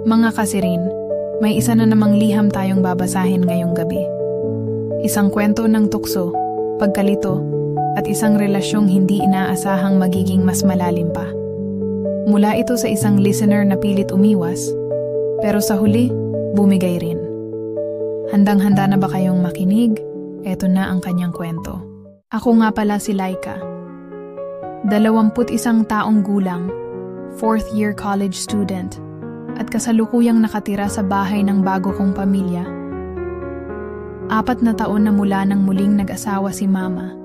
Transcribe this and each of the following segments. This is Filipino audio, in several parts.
Mga kasirin, may isa na namang liham tayong babasahin ngayong gabi. Isang kwento ng tukso, pagkalito, at isang relasyong hindi inaasahang magiging mas malalim pa. Mula ito sa isang listener na pilit umiwas, pero sa huli, bumigay rin. Handang-handa na ba kayong makinig? Eto na ang kanyang kwento. Ako nga pala si Laika. 21 taong gulang, 4th year college student, at kasalukuyang nakatira sa bahay ng bago kong pamilya. 4 na taon na mula nang muling nag-asawa si Mama,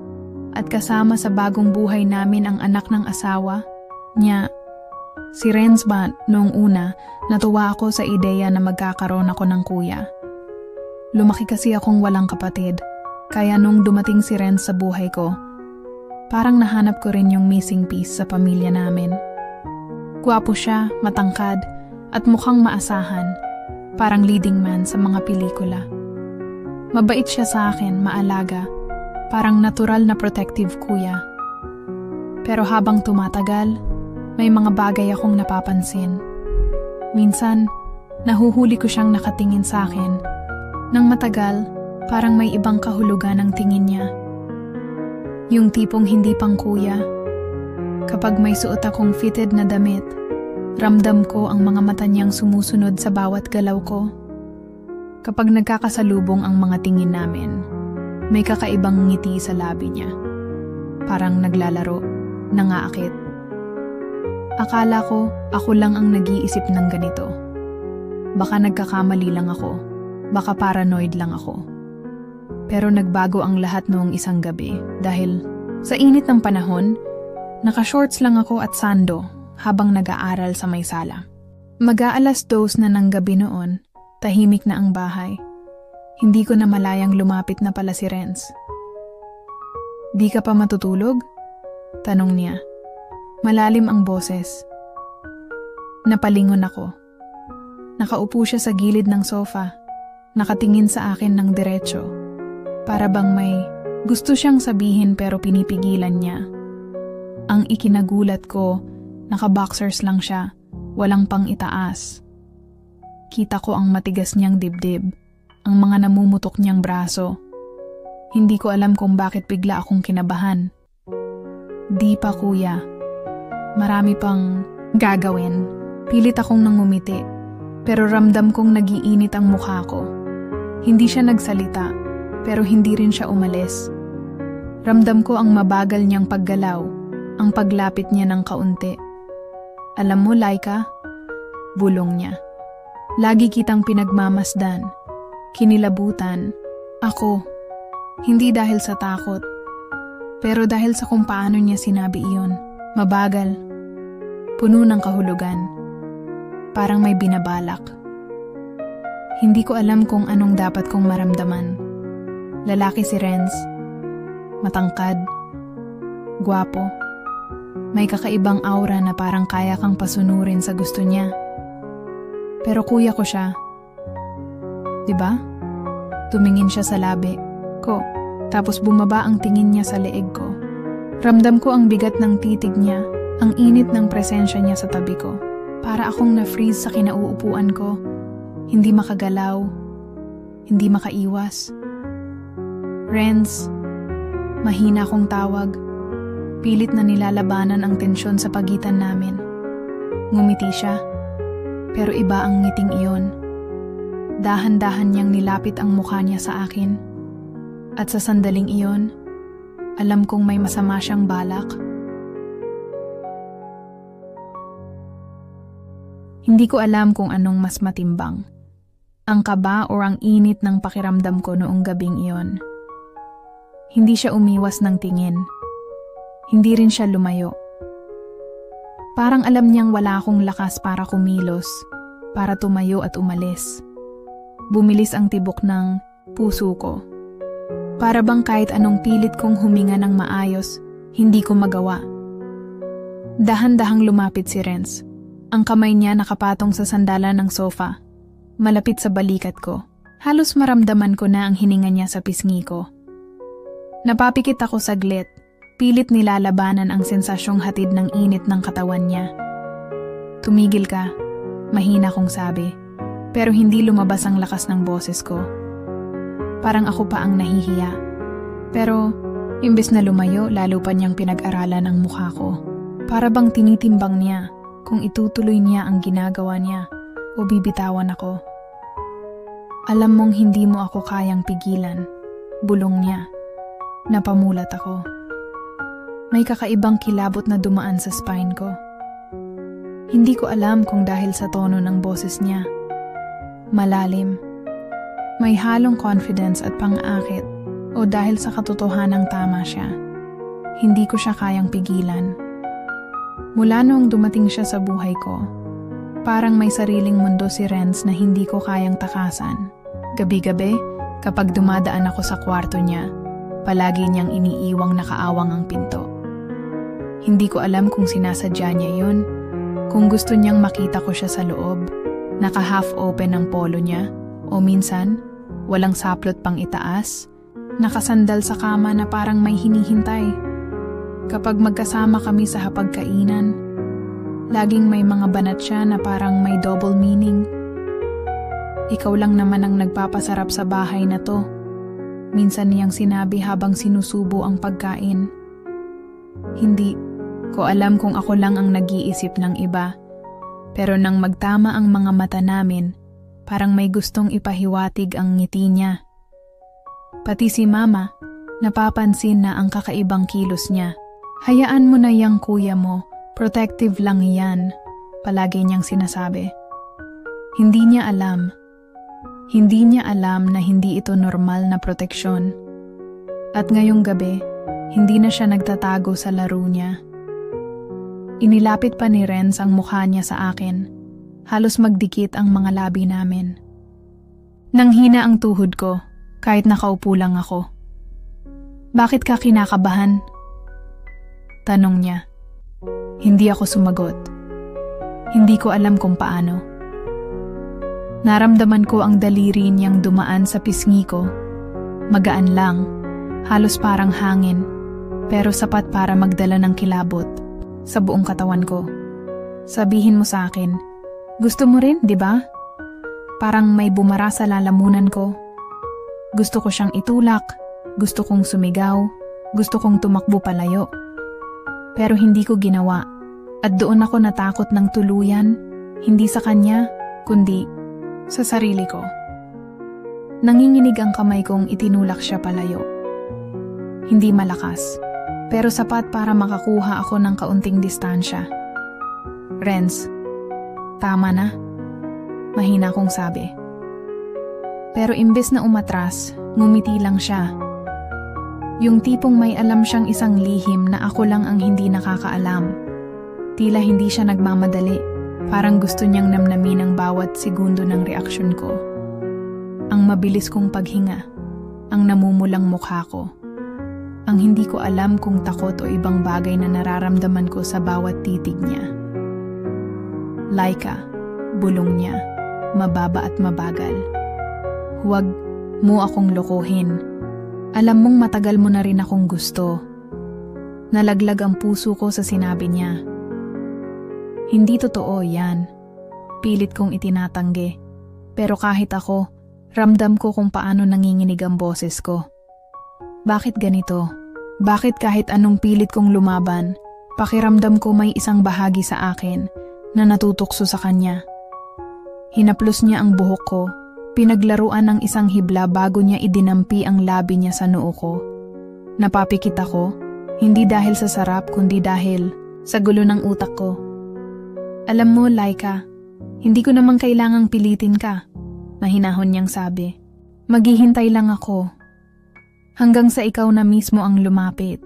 at kasama sa bagong buhay namin ang anak ng asawa niya. Si Renz ba, noong una, natuwa ako sa ideya na magkakaroon ako ng kuya. Lumaki kasi akong walang kapatid, kaya nung dumating si Renz sa buhay ko, parang nahanap ko rin yung missing piece sa pamilya namin. Gwapo siya, matangkad, at mukhang maasahan, parang leading man sa mga pelikula. Mabait siya sa akin, maalaga, parang natural na protective kuya. Pero habang tumatagal, may mga bagay akong napapansin. Minsan, nahuhuli ko siyang nakatingin sa akin. Nang matagal, parang may ibang kahulugan ang tingin niya. Yung tipong hindi pang kuya. Kapag may suot akong fitted na damit, ramdam ko ang mga mata niyang sumusunod sa bawat galaw ko. Kapag nagkakasalubong ang mga tingin namin, may kakaibang ngiti sa labi niya. Parang naglalaro, nangaakit. Akala ko, ako lang ang nag-iisip ng ganito. Baka nagkakamali lang ako, baka paranoid lang ako. Pero nagbago ang lahat noong isang gabi dahil sa init ng panahon, naka-shorts lang ako at sando habang nag-aaral sa may sala. Mag-aalas 2 na ng gabi noon, tahimik na ang bahay. Hindi ko na malayang lumapit na pala si Renz. "Di ka pa matutulog?" tanong niya. Malalim ang boses. Napalingon ako. Nakaupo siya sa gilid ng sofa, nakatingin sa akin ng diretso. Para bang may gusto siyang sabihin pero pinipigilan niya. Ang ikinagulat ko, naka-boxers lang siya, walang pang itaas. Kita ko ang matigas niyang dibdib, ang mga namumutok niyang braso. Hindi ko alam kung bakit bigla akong kinabahan. "Di pa kuya. Marami pang gagawin." Pilit akong nangumiti, pero ramdam kong nagiinit ang mukha ko. Hindi siya nagsalita, pero hindi rin siya umalis. Ramdam ko ang mabagal niyang paggalaw, ang paglapit niya ng kaunti. "Alam mo, Laika," bulong niya. "Lagi kitang pinagmamasdan, kinilabutan. Ako, hindi dahil sa takot, pero dahil sa kung paano niya sinabi iyon. Mabagal, puno ng kahulugan, parang may binabalak. Hindi ko alam kung anong dapat kong maramdaman. Lalaki si Renz, matangkad, gwapo, may kakaibang aura na parang kaya kang pasunurin sa gusto niya. Pero kuya ko siya. Diba? Tumingin siya sa labi ko, tapos bumaba ang tingin niya sa leeg ko. Ramdam ko ang bigat ng titig niya, ang init ng presensya niya sa tabi ko. Para akong na-freeze sa kinauupuan ko, hindi makagalaw, hindi makaiwas. "Renz," mahina akong tawag. Pilit na nilalabanan ang tensyon sa pagitan namin. Ngumiti siya, pero iba ang ngiting iyon. Dahan-dahan niyang nilapit ang mukha niya sa akin. At sa sandaling iyon, alam kong may masama siyang balak. Hindi ko alam kung anong mas matimbang, ang kaba o ang init ng pakiramdam ko noong gabing iyon. Hindi siya umiwas ng tingin. Hindi rin siya lumayo. Parang alam niyang wala akong lakas para kumilos, para tumayo at umalis. Bumilis ang tibok ng puso ko. Para bang kahit anong pilit kong huminga ng maayos, hindi ko magawa. Dahan-dahang lumapit si Renz. Ang kamay niya nakapatong sa sandalan ng sofa, malapit sa balikat ko. Halos maramdaman ko na ang hininga niya sa pisngi ko. Napapikit ako saglit, pilit nilalabanan ang sensasyong hatid ng init ng katawan niya. "Tumigil ka," Mahina kong sabi, pero hindi lumabas ang lakas ng boses ko. Parang ako pa ang nahihiya. Pero, imbes na lumayo, lalo pa niyang pinag-aralan ang mukha ko. Para bang tinitimbang niya kung itutuloy niya ang ginagawa niya o bibitawan ako. Alam mong hindi mo ako kayang pigilan, bulong niya. Napamulat ako. May kakaibang kilabot na dumaan sa spine ko. Hindi ko alam kung dahil sa tono ng boses niya. Malalim. May halong confidence at pang-aakit o dahil sa katotohanang tama siya. Hindi ko siya kayang pigilan. Mula noong dumating siya sa buhay ko, parang may sariling mundo si Renz na hindi ko kayang takasan. Gabi-gabi, kapag dumadaan ako sa kwarto niya, palagi niyang iniiwang nakaawang ang pinto. Hindi ko alam kung sinasadya niya yun, kung gusto niyang makita ko siya sa loob, naka-half open ang polo niya, o minsan, walang saplot pang itaas, nakasandal sa kama na parang may hinihintay. Kapag magkasama kami sa hapagkainan, laging may mga banat siya na parang may double meaning. Ikaw lang naman ang nagpapasarap sa bahay na to. Minsan niyang sinabi habang sinusubo ang pagkain. Hindi ko alam kung ako lang ang nag-iisip ng iba. Pero nang magtama ang mga mata namin, parang may gustong ipahiwatig ang ngiti niya. Pati si Mama, napapansin na ang kakaibang kilos niya. Hayaan mo na yang kuya mo, protective lang yan, palagi niyang sinasabi. Hindi niya alam. Hindi niya alam na hindi ito normal na proteksyon. At ngayong gabi, hindi na siya nagtatago sa laro niya. Inilapit pa ni Renz ang mukha niya sa akin. Halos magdikit ang mga labi namin. Nanghina ang tuhod ko, kahit nakaupo lang ako. Bakit ka kinakabahan? Tanong niya. Hindi ako sumagot. Hindi ko alam kung paano. Naramdaman ko ang daliri niyang dumaan sa pisngi ko. Magaan lang, halos parang hangin, pero sapat para magdala ng kilabot sa buong katawan ko. Sabihin mo sa akin, gusto mo rin, di ba? Parang may bumara sa lalamunan ko. Gusto ko siyang itulak, gusto kong sumigaw, gusto kong tumakbo palayo. Pero hindi ko ginawa, at doon ako natakot ng tuluyan, hindi sa kanya, kundi sa sarili ko. Nanginginig ang kamay kong itinulak siya palayo. Hindi malakas, pero sapat para makakuha ako ng kaunting distansya. Renz, tama na, mahina kong sabi. Pero imbes na umatras, ngumiti lang siya. Yung tipong may alam siyang isang lihim na ako lang ang hindi nakakaalam. Tila hindi siya nagmamadali, parang gusto niyang namnamin ang bawat segundo ng reaksyon ko. Ang mabilis kong paghinga, ang namumulang mukha ko. Ang hindi ko alam kung takot o ibang bagay na nararamdaman ko sa bawat titig niya. Laika, bulong niya, mababa at mabagal. Huwag mo akong lokohin. Alam mong matagal mo na rin akong gusto. Nalaglag ang puso ko sa sinabi niya. Hindi totoo yan. Pilit kong itinatanggi. Pero kahit ako, ramdam ko kung paano nanginginig ang boses ko. Bakit ganito? Bakit kahit anong pilit kong lumaban, pakiramdam ko may isang bahagi sa akin na natutukso sa kanya. Hinaplos niya ang buhok ko, pinaglaruan ng isang hibla bago niya idinampi ang labi niya sa noo ko. Napapikit ako, hindi dahil sa sarap kundi dahil sa gulo ng utak ko. Alam mo, Laika, hindi ko namang kailangang pilitin ka, mahinahon niyang sabi. Maghihintay lang ako. Hanggang sa ikaw na mismo ang lumapit.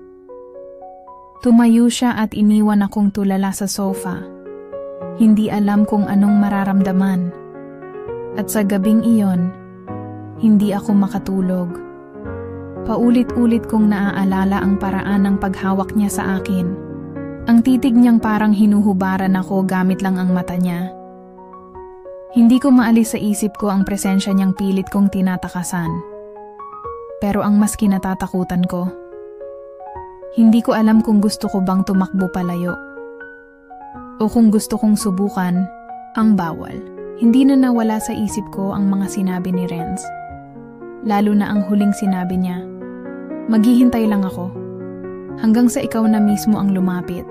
Tumayo siya at iniwan akong tulala sa sofa. Hindi alam kung anong mararamdaman. At sa gabing iyon, hindi ako makatulog. Paulit-ulit kong naaalala ang paraan ng paghawak niya sa akin. Ang titig niyang parang hinuhubaran ako gamit lang ang mata niya. Hindi ko maalis sa isip ko ang presensya niyang pilit kong tinatakasan. Pero ang mas kinatatakutan ko, hindi ko alam kung gusto ko bang tumakbo palayo. O kung gusto kong subukan Ang bawal. Hindi na nawala sa isip ko ang mga sinabi ni Renz. Lalo na ang huling sinabi niya, "Maghihintay lang ako. Hanggang sa ikaw na mismo ang lumapit."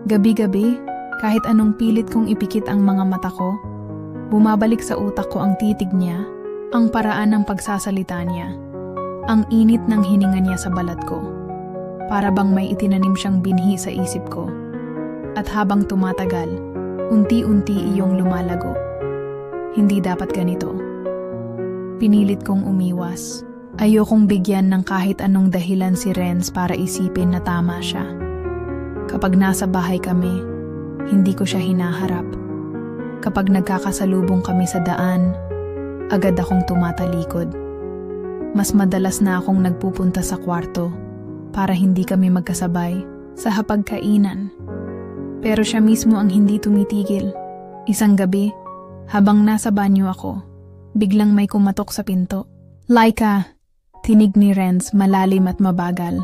Gabi-gabi, kahit anong pilit kong ipikit ang mga mata ko, bumabalik sa utak ko ang titig niya, ang paraan ng pagsasalita niya, ang init ng hininga niya sa balat ko. Para bang may itinanim siyang binhi sa isip ko. At habang tumatagal, unti-unti iyong lumalago. Hindi dapat ganito. Pinilit kong umiwas. Ayokong bigyan ng kahit anong dahilan si Renz para isipin na tama siya. Kapag nasa bahay kami, hindi ko siya hinaharap. Kapag nagkakasalubong kami sa daan, agad akong tumatalikod. Mas madalas na akong nagpupunta sa kwarto para hindi kami magkasabay sa hapagkainan. Pero siya mismo ang hindi tumitigil. Isang gabi, habang nasa banyo ako, biglang may kumatok sa pinto. "Laika," tinig ni Renz malalim at mabagal.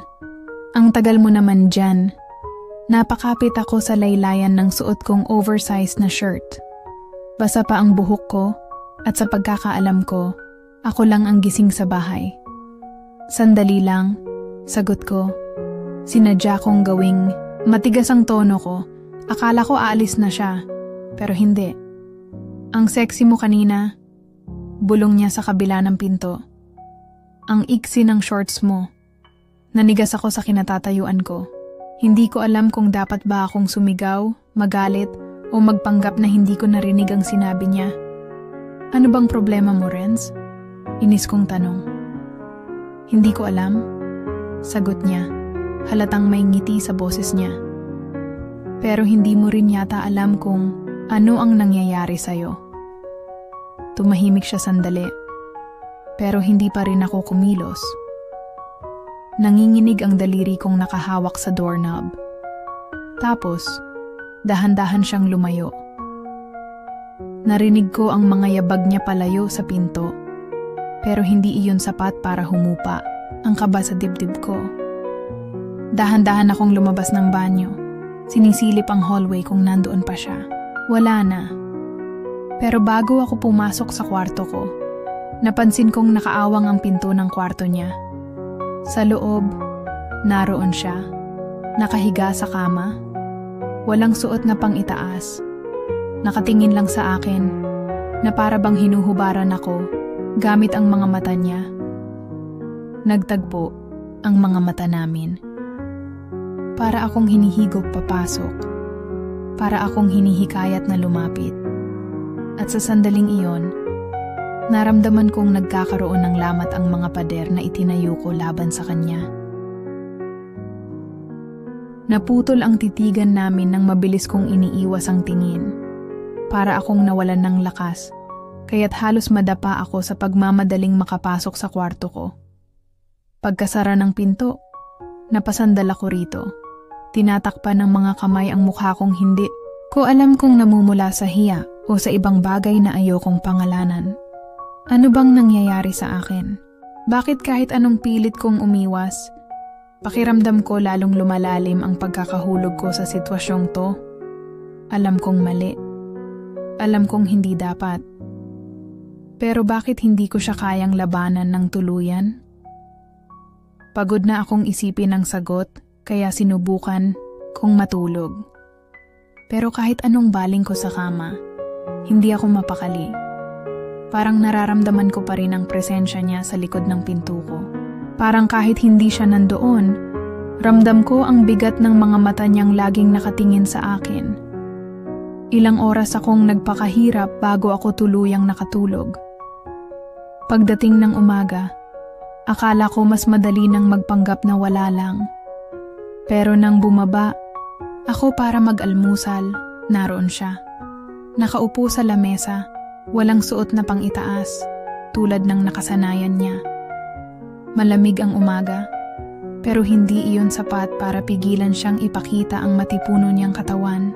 "Ang tagal mo naman dyan." Napakapit ako sa laylayan ng suot kong oversized na shirt. Basa pa ang buhok ko at sa pagkakaalam ko, ako lang ang gising sa bahay. "Sandali lang," sagot ko. Sinadya kong gawing matigas ang tono ko. Akala ko aalis na siya, pero hindi. "Ang sexy mo kanina," bulong niya sa kabila ng pinto. "Ang iksi ng shorts mo." Nanigas ako sa kinatatayuan ko. Hindi ko alam kung dapat ba akong sumigaw, magalit, o magpanggap na hindi ko narinig ang sinabi niya. "Ano bang problema mo, Renz?" Inis kong tanong. "Hindi ko alam," sagot niya. Halatang may ngiti sa boses niya. "Pero hindi mo rin yata alam kung ano ang nangyayari sa'yo." Tumahimik siya sandali, pero hindi pa rin ako kumilos. Nanginginig ang daliri kong nakahawak sa doorknob. Tapos, dahan-dahan siyang lumayo. Narinig ko ang mga yabag niya palayo sa pinto, pero hindi iyon sapat para humupa ang kaba sa dibdib ko. Dahan-dahan akong lumabas ng banyo. Sinisilip ang hallway kung nandoon pa siya. Wala na. Pero bago ako pumasok sa kwarto ko, napansin kong nakaawang ang pinto ng kwarto niya. Sa loob, naroon siya, nakahiga sa kama, walang suot na pang-itaas. Nakatingin lang sa akin, na para bang hinuhubaran ako gamit ang mga mata niya. Nagtagpo ang mga mata namin. Para akong hinihigop papasok. Para akong hinihikayat na lumapit. At sa sandaling iyon, naramdaman kong nagkakaroon ng lamat ang mga pader na itinayo ko laban sa kanya. Naputol ang titigan namin nang mabilis kong iniiwas ang tingin. Para akong nawalan ng lakas, kaya't halos madapa ako sa pagmamadaling makapasok sa kwarto ko. Pagkasara ng pinto, napasandal ako rito. Tinatakpan ng mga kamay ang mukha kong hindi ko alam kung namumula sa hiya o sa ibang bagay na ayokong pangalanan. Ano bang nangyayari sa akin? Bakit kahit anong pilit kong umiwas, pakiramdam ko lalong lumalalim ang pagkakahulog ko sa sitwasyong to? Alam kong mali. Alam kong hindi dapat. Pero bakit hindi ko siya kayang labanan ng tuluyan? Pagod na akong isipin ang sagot, kaya sinubukan kong matulog. Pero kahit anong baling ko sa kama, hindi ako mapakali. Parang nararamdaman ko pa rin ang presensya niya sa likod ng pinto ko. Parang kahit hindi siya nandoon, ramdam ko ang bigat ng mga mata niyang laging nakatingin sa akin. Ilang oras akong nagpakahirap bago ako tuluyang nakatulog. Pagdating ng umaga, akala ko mas madali nang magpanggap na wala lang. Pero nang bumaba, ako para mag-almusal, naroon siya. Nakaupo sa lamesa, walang suot na pang-itaas, tulad ng nakasanayan niya. Malamig ang umaga, pero hindi iyon sapat para pigilan siyang ipakita ang matipuno niyang katawan.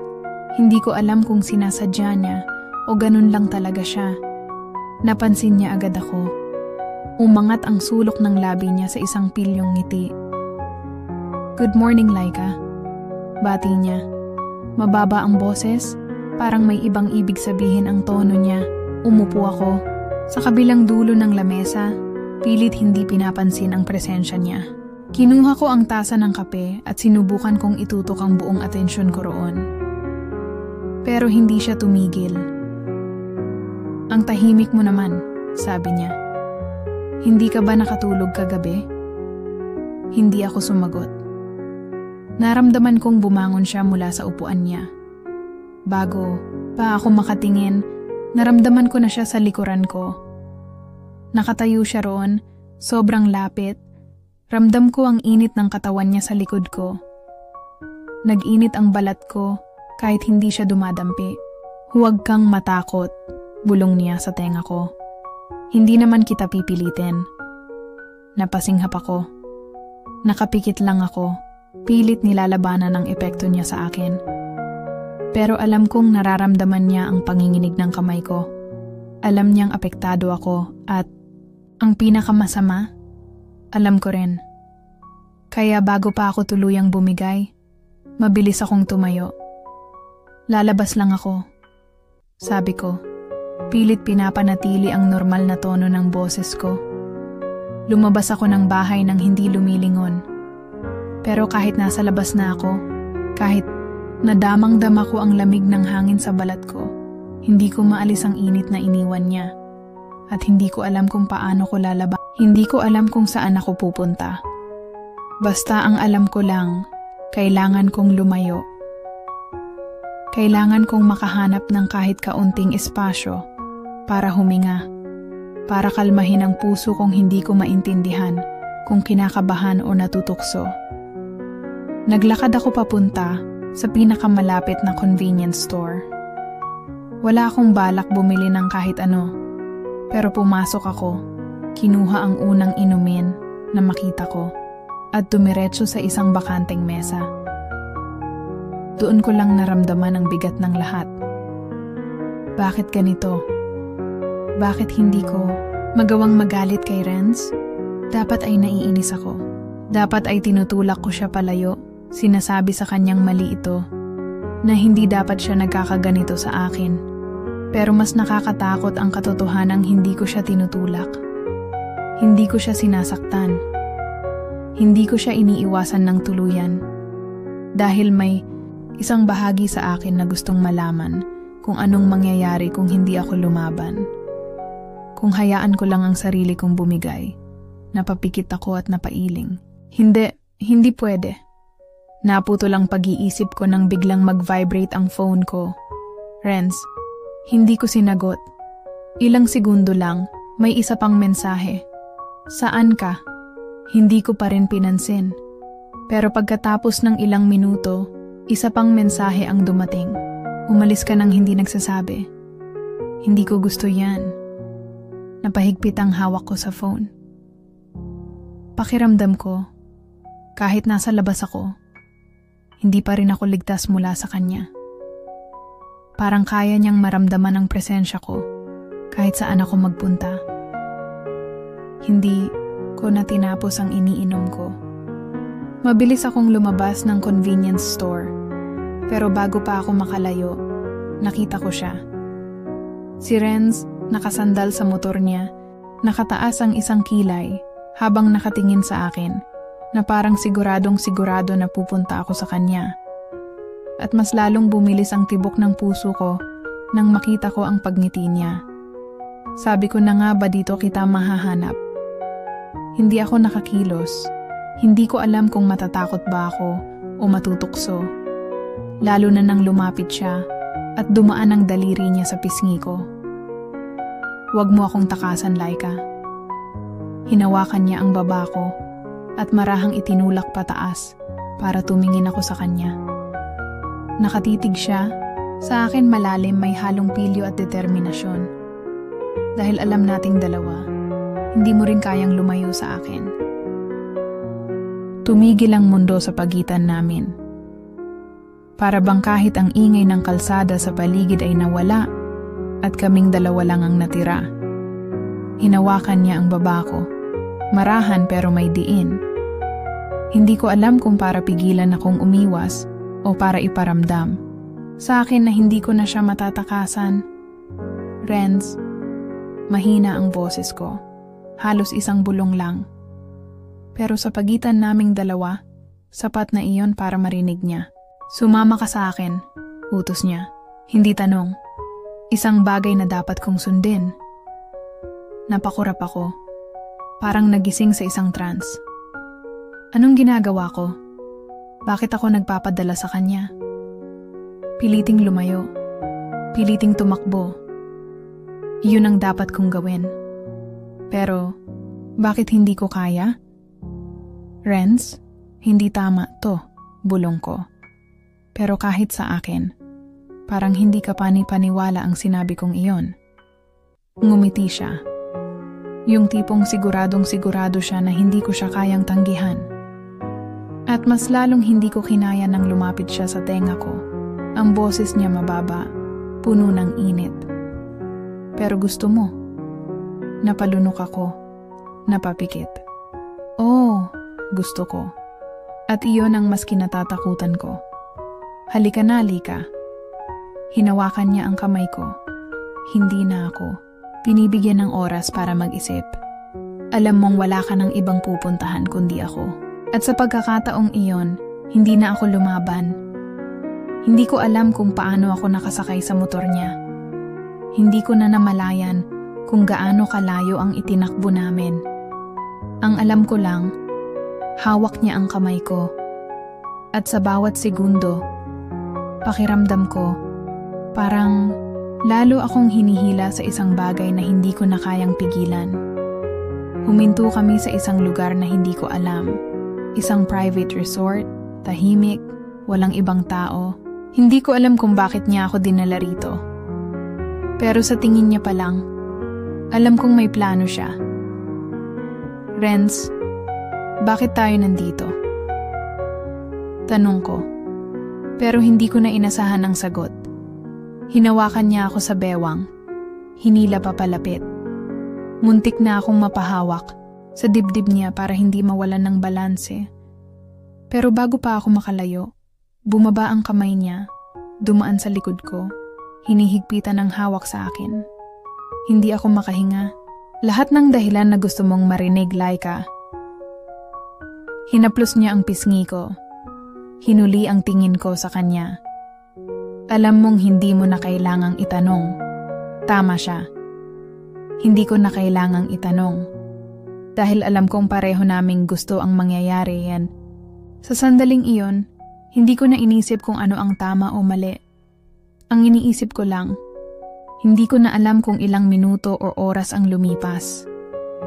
Hindi ko alam kung sinasadya niya o ganun lang talaga siya. Napansin niya agad ako. Umangat ang sulok ng labi niya sa isang pilyong ngiti. "Good morning, Laika." Bati niya. Mababa ang boses, Parang may ibang ibig sabihin ang tono niya. Umupo ako sa kabilang dulo ng lamesa, pilit hindi pinapansin ang presensya niya. Kinuha ko ang tasa ng kape at sinubukan kong itutok ang buong atensyon ko roon. Pero hindi siya tumigil. "Ang tahimik mo naman," sabi niya. "Hindi ka ba nakatulog kagabi?" Hindi ako sumagot. Naramdaman kong bumangon siya mula sa upuan niya. Bago pa ako makatingin, naramdaman ko na siya sa likuran ko. Nakatayo siya roon, sobrang lapit. Ramdam ko ang init ng katawan niya sa likod ko. Nag-init ang balat ko kahit hindi siya dumadampi. "Huwag kang matakot," bulong niya sa tenga ko. "Hindi naman kita pipilitin." Napasinghap ako. Nakapikit lang ako. Pilit nilalabanan ang epekto niya sa akin. Pero alam kong nararamdaman niya ang panginginig ng kamay ko. Alam niyang apektado ako at ang pinakamasama, alam ko rin. Kaya bago pa ako tuluyang bumigay, mabilis akong tumayo. "Lalabas lang ako," sabi ko. Pilit pinapanatili ang normal na tono ng boses ko. Lumabas ako ng bahay nang hindi lumilingon. Pero kahit nasa labas na ako, kahit nadamang-dama ko ang lamig ng hangin sa balat ko, hindi ko maalis ang init na iniwan niya. At hindi ko alam kung paano ko lalabas. Hindi ko alam kung saan ako pupunta. Basta ang alam ko lang, kailangan kong lumayo. Kailangan kong makahanap ng kahit kaunting espasyo para huminga, para kalmahin ang puso kong hindi ko maintindihan kung kinakabahan o natutukso. Naglakad ako papunta sa pinakamalapit na convenience store. Wala akong balak bumili ng kahit ano, pero pumasok ako, kinuha ang unang inumin na makita ko at dumiretso sa isang bakanteng mesa. Doon ko lang naramdaman ang bigat ng lahat. Bakit ganito? Bakit hindi ko magawang magalit kay Renz? Dapat ay naiinis ako. Dapat ay tinutulak ko siya palayo. Sinasabi sa kanyang mali ito, na hindi dapat siya nagkakaganito sa akin. Pero mas nakakatakot ang katotohanang hindi ko siya tinutulak. Hindi ko siya sinasaktan. Hindi ko siya iniiwasan ng tuluyan. Dahil may isang bahagi sa akin na gustong malaman kung anong mangyayari kung hindi ako lumaban. Kung hayaan ko lang ang sarili kong bumigay, napapikit ako at napailing. Hindi pwede. Naputo lang pag-iisip ko nang biglang mag-vibrate ang phone ko. "Renz," hindi ko sinagot. Ilang segundo lang, may isa pang mensahe. "Saan ka?" Hindi ko pa rin pinansin. Pero pagkatapos ng ilang minuto, isa pang mensahe ang dumating. "Umalis ka nang hindi nagsasabi." Hindi ko gusto yan. Napahigpit ang hawak ko sa phone. Pakiramdam ko, kahit nasa labas ako, hindi pa rin ako ligtas mula sa kanya. Parang kaya niyang maramdaman ang presensya ko kahit saan ako magpunta. Hindi ko na tinapos ang iniinom ko. Mabilis akong lumabas ng convenience store. Pero bago pa ako makalayo, nakita ko siya. Si Renz nakasandal sa motor niya, nakataas ang isang kilay habang nakatingin sa akin, na parang siguradong sigurado na pupunta ako sa kanya. At mas lalong bumilis ang tibok ng puso ko nang makita ko ang pagngiti niya. Sabi ko na nga ba dito kita mahahanap? Hindi ako nakakilos. Hindi ko alam kung matatakot ba ako o matutukso. Lalo na nang lumapit siya at dumaan ang daliri niya sa pisngi ko. "Huwag mo akong takasan, Laika." Hinawakan niya ang baba ko at marahang itinulak pataas para tumingin ako sa kanya. Nakatitig siya, sa akin malalim, may halong pilyo at determinasyon. Dahil alam nating dalawa, hindi mo rin kayang lumayo sa akin. Tumigil ang mundo sa pagitan namin. Para bang kahit ang ingay ng kalsada sa paligid ay nawala at kaming dalawa lang ang natira. Hinawakan niya ang baba ko, marahan pero may diin. Hindi ko alam kung para pigilan akong umiwas o para iparamdam. Sa akin na hindi ko na siya matatakasan. Renz, mahina ang boses ko. Halos isang bulong lang. Pero sa pagitan naming dalawa, sapat na iyon para marinig niya. Sumama ka sa akin, utos niya. Hindi tanong. Isang bagay na dapat kong sundin. Napakurap ako. Parang nagising sa isang trance. Anong ginagawa ko? Bakit ako nagpapadala sa kanya? Piliting lumayo. Piliting tumakbo. Iyon ang dapat kong gawin. Pero, bakit hindi ko kaya? Renz, hindi tama to, bulong ko. Pero kahit sa akin, parang hindi ka panipaniwala ang sinabi kong iyon. Ngumiti siya. Yung tipong siguradong sigurado siya na hindi ko siya kayang tanggihan. At mas lalong hindi ko kinaya nang lumapit siya sa tenga ko. Ang boses niya mababa, puno ng init. Pero gusto mo. Napalunok ako. Napapikit. Oh, gusto ko. At iyon ang mas kinatatakutan ko. Halika na, halika. Hinawakan niya ang kamay ko. Hindi na ako. Binibigyan ng oras para mag-isip. Alam mong wala ka ng ibang pupuntahan kundi ako. At sa pagkakataong iyon, hindi na ako lumaban. Hindi ko alam kung paano ako nakasakay sa motor niya. Hindi ko na namalayan kung gaano kalayo ang itinakbo namin. Ang alam ko lang, hawak niya ang kamay ko. At sa bawat segundo, pakiramdam ko, parang lalo akong hinihila sa isang bagay na hindi ko na kayang pigilan. Huminto kami sa isang lugar na hindi ko alam. Isang private resort, tahimik, walang ibang tao. Hindi ko alam kung bakit niya ako dinala rito. Pero sa tingin niya pa lang, alam kong may plano siya. Renz, bakit tayo nandito? Tanong ko. Pero hindi ko na inasahan ang sagot. Hinawakan niya ako sa bewang. Hinila pa palapit. Muntik na akong mapahawak sa dibdib niya para hindi mawalan ng balanse. Pero bago pa ako makalayo, bumaba ang kamay niya, dumaan sa likod ko, hinihigpitan ang hawak sa akin. Hindi ako makahinga. Lahat ng dahilan na gusto mong marinig, Laika. Hinaplos niya ang pisngi ko. Hinuli ang tingin ko sa kanya. Alam mong hindi mo na kailangang itanong. Tama siya. Hindi ko na kailangang itanong. Dahil alam kong pareho naming gusto ang mangyayari yan. Sa sandaling iyon, hindi ko na inisip kung ano ang tama o mali. Ang iniisip ko lang, hindi ko na alam kung ilang minuto o oras ang lumipas.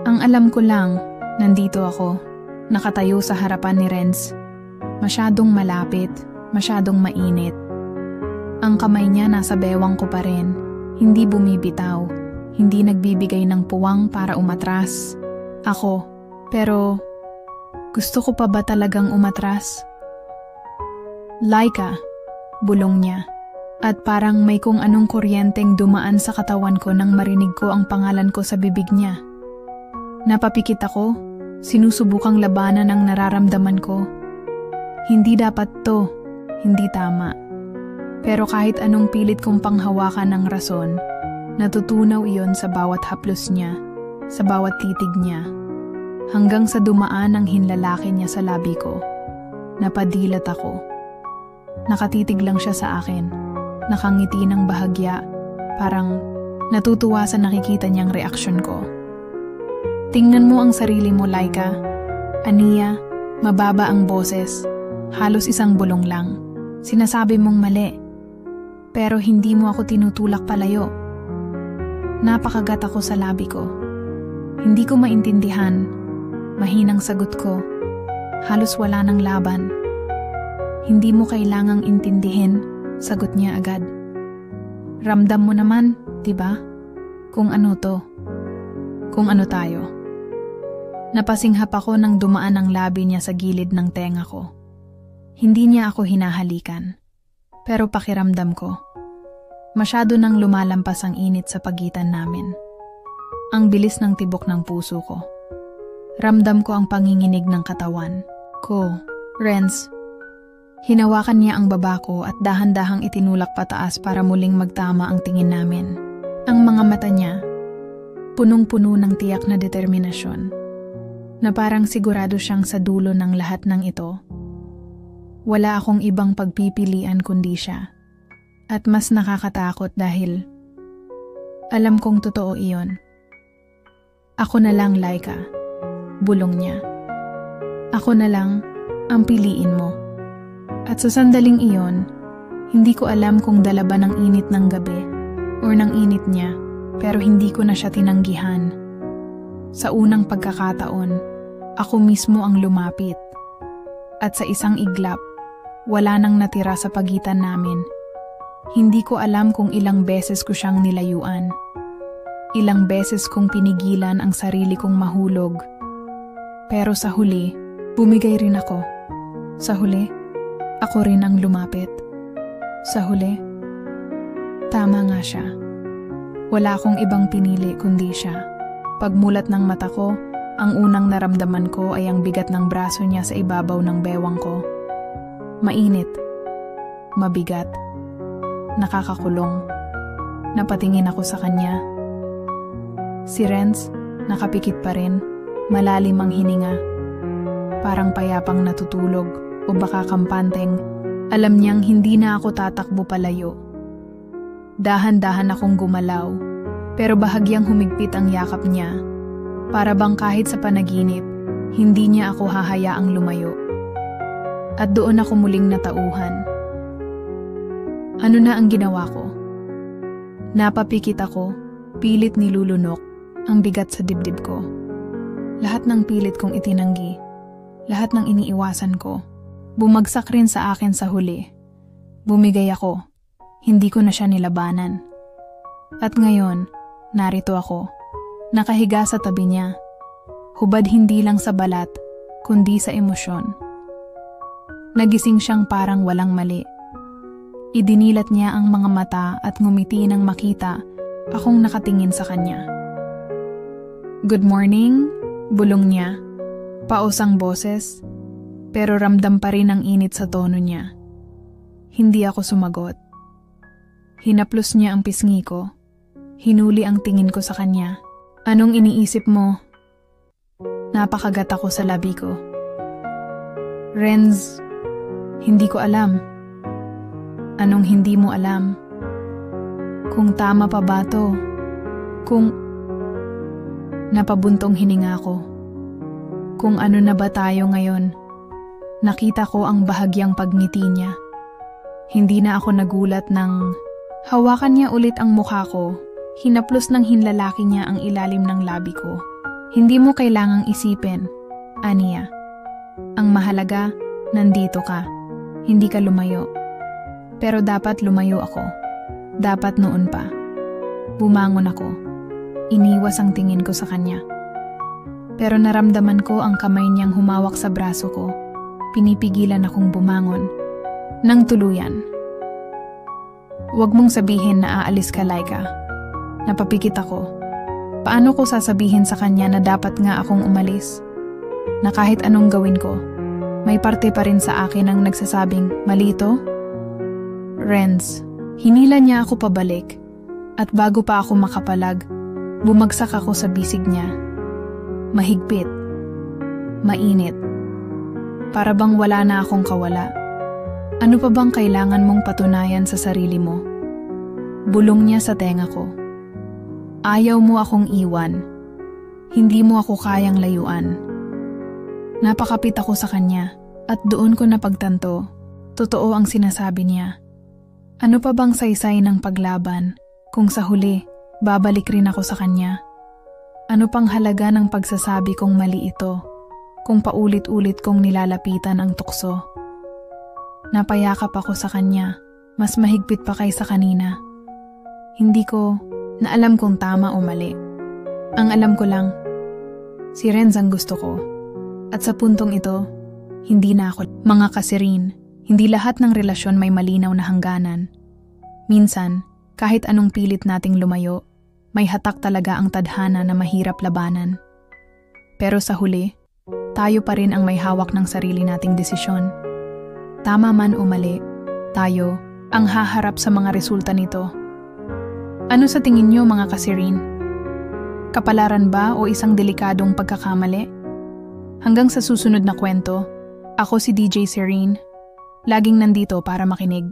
Ang alam ko lang, nandito ako, nakatayo sa harapan ni Renz. Masyadong malapit, masyadong mainit. Ang kamay niya nasa bewang ko pa rin, hindi bumibitaw, hindi nagbibigay ng puwang para umatras. Ako, pero gusto ko pa ba talagang umatras? Laika, bulong niya. At parang may kung anong kuryenteng dumaan sa katawan ko nang marinig ko ang pangalan ko sa bibig niya. Napapikit ako, sinusubukang labanan ang nararamdaman ko. Hindi dapat to, hindi tama. Pero kahit anong pilit kong panghawakan ng rason, natutunaw iyon sa bawat haplos niya, sa bawat titig niya. Hanggang sa dumaan ang hinlalaki niya sa labi ko. Napadilat ako. Nakatitig lang siya sa akin. Nakangiti ng bahagya. Parang natutuwa sa nakikita niyang reaksyon ko. Tingnan mo ang sarili mo, Laika. Aniya, mababa ang boses. Halos isang bulong lang. Sinasabi mong mali. Pero hindi mo ako tinutulak palayo. Napakagat ako sa labi ko. Hindi ko maintindihan. Mahinang sagot ko. Halos wala ng laban. Hindi mo kailangang intindihin, sagot niya agad. Ramdam mo naman, di ba? Kung ano to. Kung ano tayo. Napasinghap ako nang dumaan ang labi niya sa gilid ng tenga ko. Hindi niya ako hinahalikan. Pero pakiramdam ko. Masyado nang lumalampas ang init sa pagitan namin. Ang bilis ng tibok ng puso ko. Ramdam ko ang panginginig ng katawan ko. Renz, Hinawakan niya ang baba ko at dahan-dahang itinulak pataas para muling magtama ang tingin namin. Ang mga mata niya, punong-puno ng tiyak na determinasyon, na parang sigurado siyang sa dulo ng lahat ng ito. Wala akong ibang pagpipilian kundi siya. At mas nakakatakot dahil alam kong totoo iyon. Ako na lang, Laika. Bulong niya. Ako na lang ang piliin mo. At sa sandaling iyon, hindi ko alam kung dala ba ng init ng gabi o ng init niya, pero hindi ko na siya tinanggihan. Sa unang pagkakataon, ako mismo ang lumapit. At sa isang iglap, wala nang natira sa pagitan namin. Hindi ko alam kung ilang beses ko siyang nilayuan. Ilang beses kong pinigilan ang sarili kong mahulog. Pero sa huli, bumigay rin ako. Sa huli, ako rin ang lumapit. Sa huli, tama nga siya. Wala akong ibang pinili kundi siya. Pagmulat ng mata ko, ang unang naramdaman ko ay ang bigat ng braso niya sa ibabaw ng bewang ko. Mainit, mabigat, nakakakulong. Napatingin ako sa kanya. Si Renz, nakapikit pa rin, malalim ang hininga. Parang payapang natutulog o baka kampanteng, alam niyang hindi na ako tatakbo palayo. Dahan-dahan akong gumalaw, pero bahagyang humigpit ang yakap niya. Para bang kahit sa panaginip, hindi niya ako hahayaang lumayo. At doon ako muling natauhan. Ano na ang ginawa ko? Napapikit ako, pilit nilulunok, ang bigat sa dibdib ko. Lahat ng pilit kong itinanggi, lahat ng iniiwasan ko, bumagsak rin sa akin sa huli. Bumigay ako, hindi ko na siya nilabanan. At ngayon, narito ako, nakahiga sa tabi niya. Hubad hindi lang sa balat, kundi sa emosyon. Nagising siyang parang walang mali. Idinilat niya ang mga mata at ngumiti nang makita akong nakatingin sa kanya. Good morning, bulong niya. Paos ang boses, pero ramdam pa rin ang init sa tono niya. Hindi ako sumagot. Hinaplos niya ang pisngi ko. Hinuli ang tingin ko sa kanya. Anong iniisip mo? Napakagat ako sa labi ko. Renz, hindi ko alam. Anong hindi mo alam? Kung tama pa ba to? Kung napabuntong hininga ko. Kung ano na ba tayo ngayon? Nakita ko ang bahagyang pagngiti niya. Hindi na ako nagulat nang hawakan niya ulit ang mukha ko. Hinaplos ng hinlalaki niya ang ilalim ng labi ko. Hindi mo kailangang isipin, aniya. Ang mahalaga, nandito ka. Hindi ka lumayo. Pero dapat lumayo ako. Dapat noon pa. Bumangon ako. Iniwas ang tingin ko sa kanya. Pero naramdaman ko ang kamay niyang humawak sa braso ko. Pinipigilan akong bumangon. Nang tuluyan. Huwag mong sabihin na aalis ka, Laika. Napapikit ako. Paano ko sasabihin sa kanya na dapat nga akong umalis? Na kahit anong gawin ko, may parte pa rin sa akin ang nagsasabing, malito? Renz, hinila niya ako pabalik. At bago pa ako makapalag, bumagsak ako sa bisig niya. Mahigpit. Mainit. Para bang wala na akong kawala. Ano pa bang kailangan mong patunayan sa sarili mo? Bulong niya sa tenga ko. Ayaw mo akong iwan. Hindi mo ako kayang layuan. Napakapit ako sa kanya at doon ko napagtanto, totoo ang sinasabi niya. Ano pa bang saysay ng paglaban kung sa huli, babalik rin ako sa kanya? Ano pang halaga ng pagsasabi kong mali ito kung paulit-ulit kong nilalapitan ang tukso? Napayakap ako sa kanya, mas mahigpit pa kaysa kanina. Hindi ko na alam kung tama o mali. Ang alam ko lang, si Renz ang gusto ko. At sa puntong ito, hindi na ako. Mga kasirin, hindi lahat ng relasyon may malinaw na hangganan. Minsan, kahit anong pilit nating lumayo, may hatak talaga ang tadhana na mahirap labanan. Pero sa huli, tayo pa rin ang may hawak ng sarili nating desisyon. Tama man o mali, tayo ang haharap sa mga resulta nito. Ano sa tingin niyo mga kasirin? Kapalaran ba o isang delikadong pagkakamali? Hanggang sa susunod na kwento, ako si DJ Serene. Laging nandito para makinig.